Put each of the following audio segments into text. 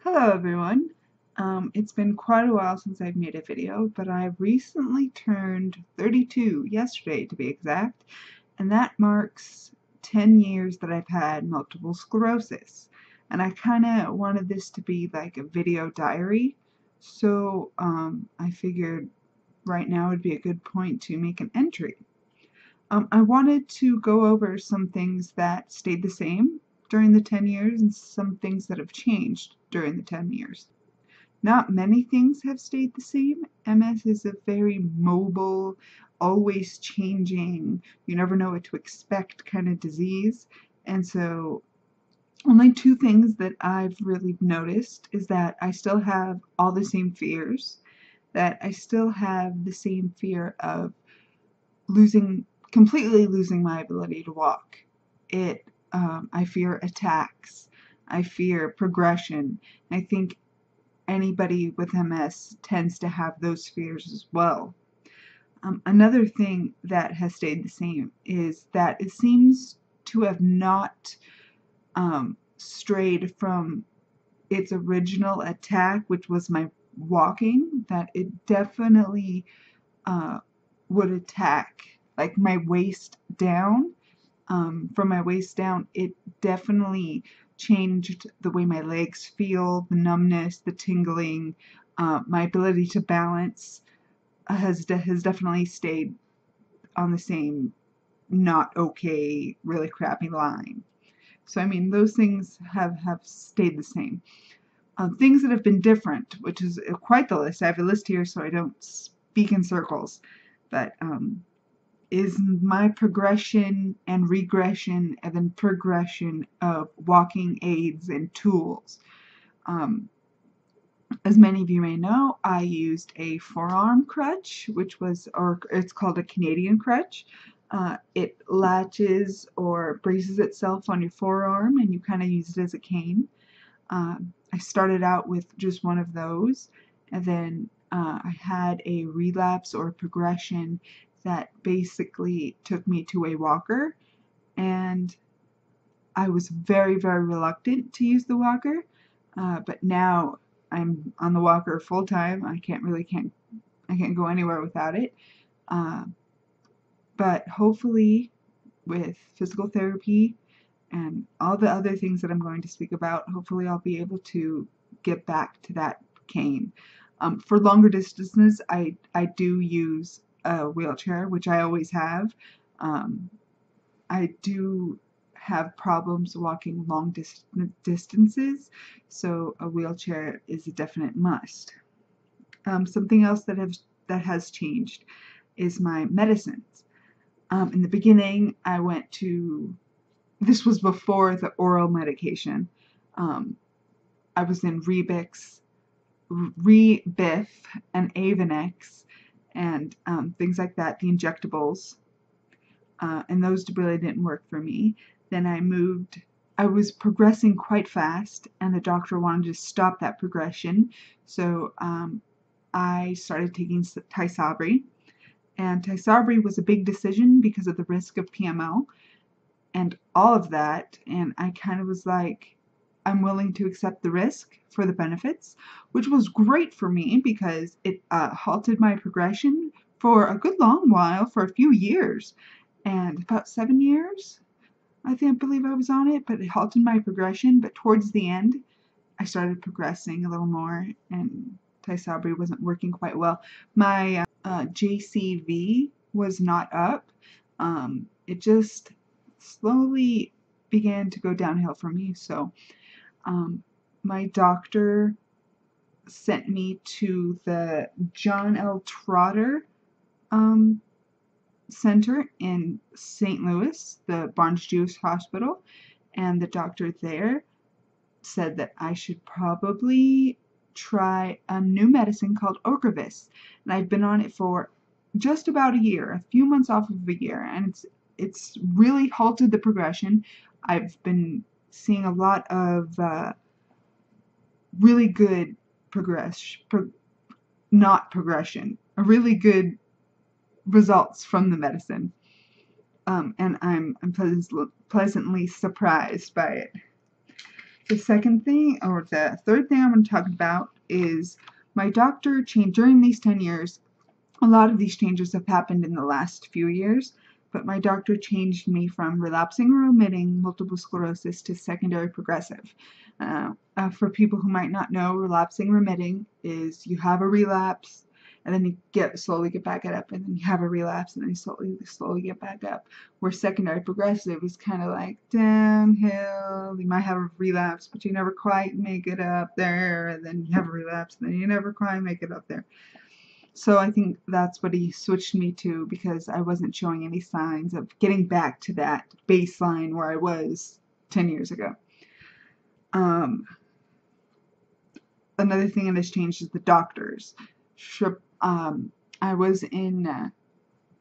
Hello everyone. It's been quite a while since I've made a video, but I recently turned 32, yesterday to be exact, and that marks 10 years that I've had multiple sclerosis. And I kind of wanted this to be like a video diary, so I figured right now would be a good point to make an entry. I wanted to go over some things that stayed the same during the 10 years and some things that have changed during the 10 years. Not many things have stayed the same. MS is a very mobile, always changing, you never know what to expect kind of disease. And so only two things that I've really noticed is that I still have all the same fears, that I still have the same fear of completely losing my ability to walk. I fear attacks. I fear progression. I think anybody with MS tends to have those fears as well. Another thing that has stayed the same is that it seems to have not strayed from its original attack, which was my walking, that it definitely would attack like my waist down. From my waist down, it definitely changed the way my legs feel, the numbness, the tingling, my ability to balance has definitely stayed on the same not okay, really crappy line. So I mean, those things have stayed the same. Things that have been different, which is quite the list. I have a list here so I don't speak in circles, but is my progression and regression and then progression of walking aids and tools. As many of you may know, I used a forearm crutch, or it's called a Canadian crutch. It latches or braces itself on your forearm and you kind of use it as a cane. I started out with just one of those, and then I had a relapse or progression that basically took me to a walker, and I was very, very reluctant to use the walker, but now I'm on the walker full time. I can't go anywhere without it. But hopefully with physical therapy and all the other things that I'm going to speak about, hopefully I'll be able to get back to that cane. For longer distances, I do use a wheelchair, which I always have. I do have problems walking long distances, so a wheelchair is a definite must. Something else that has changed is my medicines. In the beginning, this was before the oral medication. I was in Rebif and Avonex and things like that, the injectables, and those really didn't work for me. Then I was progressing quite fast, and the doctor wanted to stop that progression, so I started taking Tysabri, and Tysabri was a big decision because of the risk of PML and all of that, and I kind of was like, I'm willing to accept the risk for the benefits, which was great for me because it halted my progression for a good long while, for a few years, and about 7 years, I believe I was on it, but it halted my progression. But towards the end, I started progressing a little more, and Tysabri wasn't working quite well. My JCV was not up. It just slowly began to go downhill for me, so my doctor sent me to the John L. Trotter Center in St. Louis, the Barnes-Jewish Hospital, and the doctor there said that I should probably try a new medicine called Ocrevus, and I've been on it for just about a year, a few months off of a year, and it's really halted the progression. I've been seeing a lot of really good really good results from the medicine, and I'm pleasantly surprised by it. The second thing, or the third thing I'm going to talk about is my doctor changed during these 10 years. A lot of these changes have happened in the last few years, but my doctor changed me from relapsing or remitting multiple sclerosis to secondary progressive. For people who might not know, relapsing remitting is you have a relapse, and then you slowly get back up, and then you have a relapse, and then you slowly get back up. Where secondary progressive is kind of like downhill. You might have a relapse, but you never quite make it up there, and then you have a relapse, and then you never quite make it up there. So I think that's what he switched me to, because I wasn't showing any signs of getting back to that baseline where I was 10 years ago. Another thing that has changed is the doctors. I was in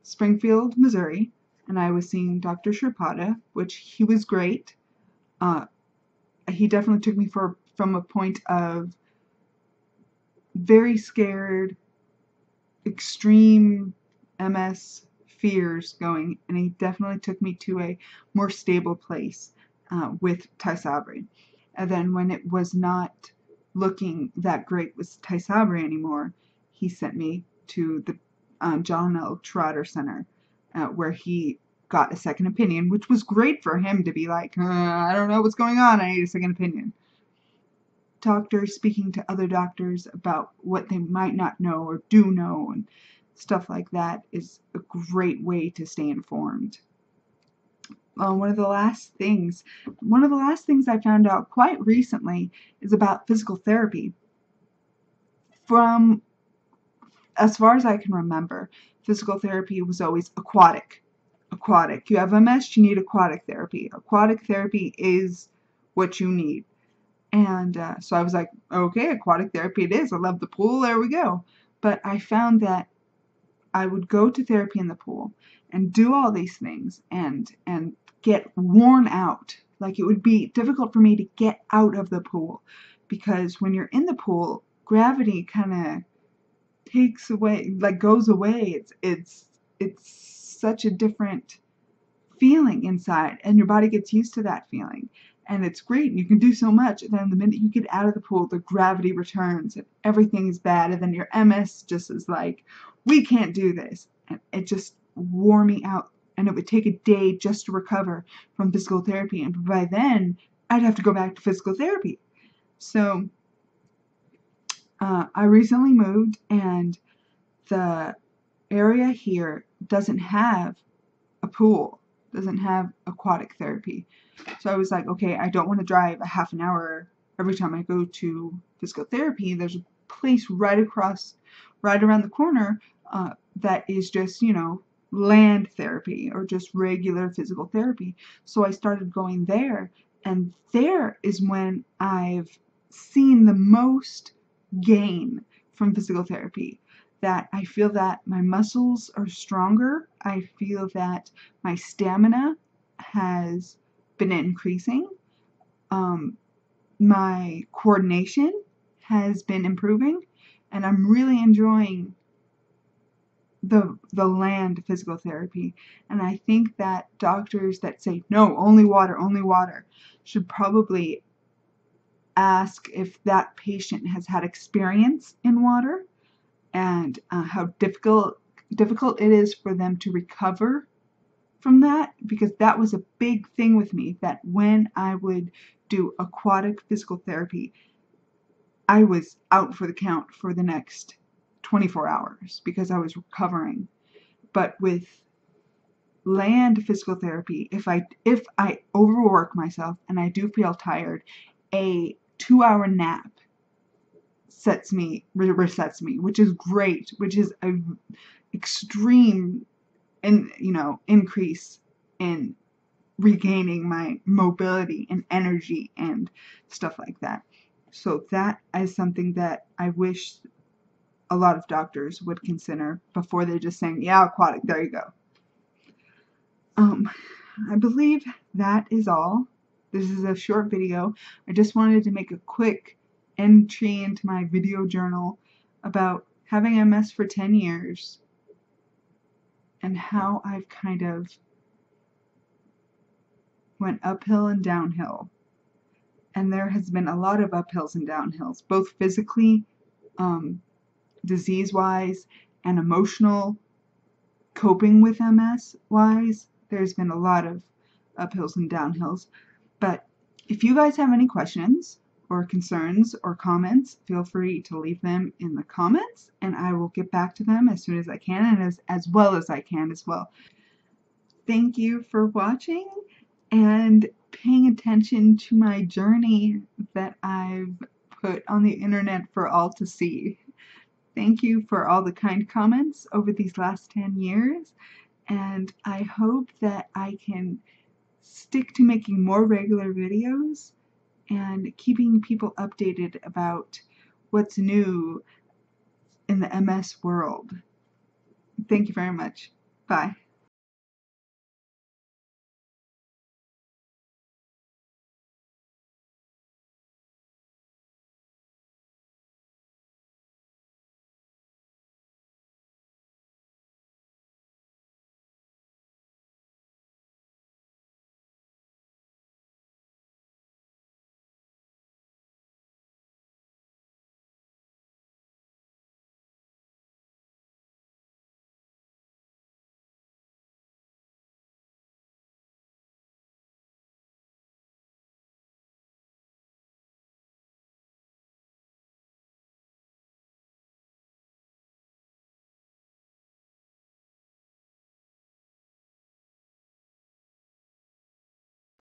Springfield, Missouri, and I was seeing Dr. Sherpada, which he was great. He definitely took me from a point of very scared, extreme MS fears going, and he definitely took me to a more stable place with Tysabri. And then when it was not looking that great with Tysabri anymore, he sent me to the John L. Trotter Center, where he got a second opinion, which was great for him to be like, I don't know what's going on, I need a second opinion. Doctors speaking to other doctors about what they might not know or do know and stuff like that is a great way to stay informed. One of the last things I found out quite recently is about physical therapy. From as far as I can remember, physical therapy was always aquatic. You have MS, you need aquatic therapy. Aquatic therapy is what you need. And so I was like, okay, aquatic therapy it is. I love the pool, there we go. But I found that I would go to therapy in the pool and do all these things and get worn out. Like, it would be difficult for me to get out of the pool, because when you're in the pool, gravity kind of takes away, like goes away. It's such a different feeling inside, and your body gets used to that feeling, and it's great, and you can do so much. And then the minute you get out of the pool, the gravity returns and everything is bad, and then your MS just is like, we can't do this. And it just wore me out, and it would take a day just to recover from physical therapy, and by then I'd have to go back to physical therapy. So I recently moved, and the area here doesn't have a pool, doesn't have aquatic therapy. So I was like, okay, I don't want to drive a half an hour every time I go to physical therapy. There's a place right around the corner that is just, land therapy or just regular physical therapy. So I started going there, and there is when I've seen the most gain from physical therapy. That I feel that my muscles are stronger. I feel that my stamina has been increasing. My coordination has been improving, and I'm really enjoying the land physical therapy. And I think that doctors that say, no, only water, should probably ask if that patient has had experience in water, and how difficult it is for them to recover from that, because that was a big thing with me, that when I would do aquatic physical therapy, I was out for the count for the next 24 hours because I was recovering. But with land physical therapy, if I overwork myself and I do feel tired, a 2-hour nap resets me, which is great, which is an extreme increase in regaining my mobility and energy and stuff like that. So that is something that I wish a lot of doctors would consider before they're just saying, yeah, aquatic, there you go. I believe that is all. This is a short video. I just wanted to make a quick entry into my video journal about having MS for 10 years and how I've kind of went uphill and downhill. and there has been a lot of uphills and downhills, both physically, disease-wise, and emotional coping with MS-wise. There's been a lot of uphills and downhills. But if you guys have any questions or concerns or comments, feel free to leave them in the comments, and I will get back to them as soon as I can, and as well as I can as well. Thank you for watching and paying attention to my journey that I've put on the internet for all to see. Thank you for all the kind comments over these last 10 years, and I hope that I can stick to making more regular videos and keeping people updated about what's new in the MS world. Thank you very much. Bye.